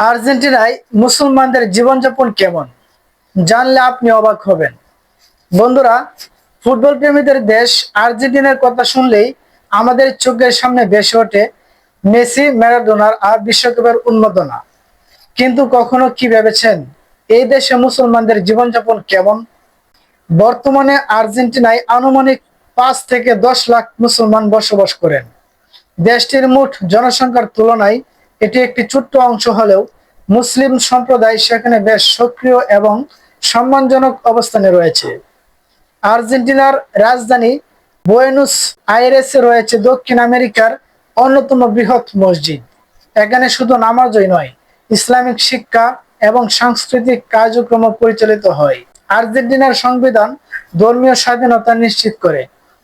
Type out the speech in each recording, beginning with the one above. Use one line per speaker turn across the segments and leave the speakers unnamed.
আর্জেন্টিনায় মুসলমানদের জীবনযাপন কেমন জানলে আপনি অবাক হবেন। বন্ধুরা, ফুটবল প্রেমীদের দেশ আর্জেন্টিনার কথা শুনলেই আমাদের চোখের সামনে ভেসে ওঠে মেসি, ম্যারাডোনার আর বিশ্বকাপের উন্মাদনা। কিন্তু কখনো কি ভেবেছেন এই দেশে মুসলমানদের জীবনযাপন কেমন? বর্তমানে আর্জেন্টিনায় আনুমানিক 5 থেকে 10 লাখ মুসলমান বসবাস করেন। দেশটির মোট জনসংখ্যার তুলনায় এটি একটি ছোট্ট অংশ হলেও মুসলিম সম্প্রদায় সেখানে বেশ সক্রিয় এবং সম্মানজনক অবস্থানে রয়েছে। আর্জেন্টিনার রাজধানী বুয়েনোস আইরেসে রয়েছে দক্ষিণ আমেরিকার অন্যতম বৃহৎ মসজিদ। এখানে শুধু নামাজই নয়, ইসলামিক শিক্ষা এবং সাংস্কৃতিক কার্যক্রম পরিচালিত হয়। আর্জেন্টিনার সংবিধান ধর্মীয় স্বাধীনতা নিশ্চিত করে,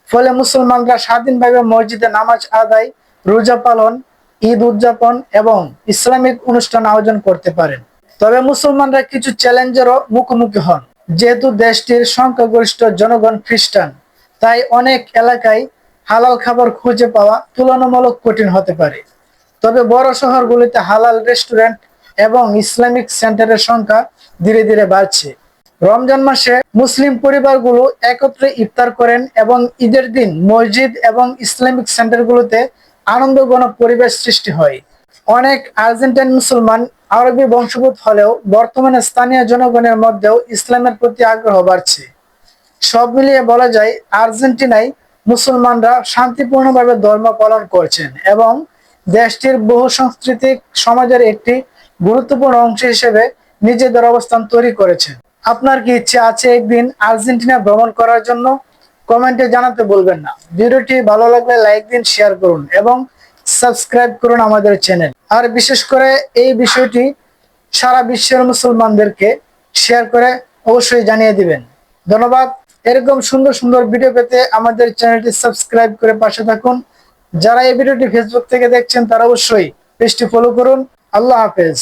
ফলে মুসলমানরা স্বাধীনভাবে মসজিদে নামাজ আদায়, রোজা পালন, ঈদ উদযাপন এবং ইসলামিক অনুষ্ঠান আয়োজন করতে পারেন। তবে মুসলমানরা কিছু চ্যালেঞ্জেরও মুখোমুখি হন। যেহেতু দেশটির সংখ্যাগরিষ্ঠ জনগণ খ্রিস্টান, তাই অনেক এলাকায় হালাল খাবার খুঁজে পাওয়া তুলনামূলক কঠিন হতে পারে। তবে বড় শহরগুলিতে হালাল রেস্টুরেন্ট এবং ইসলামিক সেন্টারের সংখ্যা ধীরে ধীরে বাড়ছে। রমজান মাসে মুসলিম পরিবারগুলো একত্রে ইফতার করেন এবং ঈদের দিন মসজিদ এবং ইসলামিক সেন্টারগুলোতে আনন্দঘন পরিবেশ সৃষ্টি হয়। অনেক আর্জেন্টাইন মুসলমান আরবি বংশোদ্ভূত হলেও বর্তমানে স্থানীয় জনগণের মধ্যেও ইসলামের প্রতি আগ্রহ বাড়ছে। সব মিলিয়ে বলা যায়, আর্জেন্টিনায় মুসলমানরা শান্তিপূর্ণভাবে ধর্ম পালন করছেন এবং দেশটির বহু সাংস্কৃতিক সমাজের একটি গুরুত্বপূর্ণ অংশ হিসেবে নিজেদের অবস্থান তৈরি করেছেন। আপনার কি ইচ্ছে আছে একদিন আর্জেন্টিনা ভ্রমণ করার জন্য? কমেন্টে জানাতে বলবেন না। ভিডিওটি ভালো লাগলে লাইক দিন, শেয়ার করুন এবং সাবস্ক্রাইব করুন আমাদের চ্যানেল। আর বিশেষ করে এই বিষয়টি সারা বিশ্বের মুসলমানদেরকে শেয়ার করে অবশ্যই জানিয়ে দিবেন। ধন্যবাদ। এরকম সুন্দর সুন্দর ভিডিও পেতে আমাদের চ্যানেলটি সাবস্ক্রাইব করে পাশে থাকুন। যারা এই ভিডিওটি ফেসবুক থেকে দেখছেন তারা অবশ্যই পেজটি ফলো করুন। আল্লাহ হাফেজ।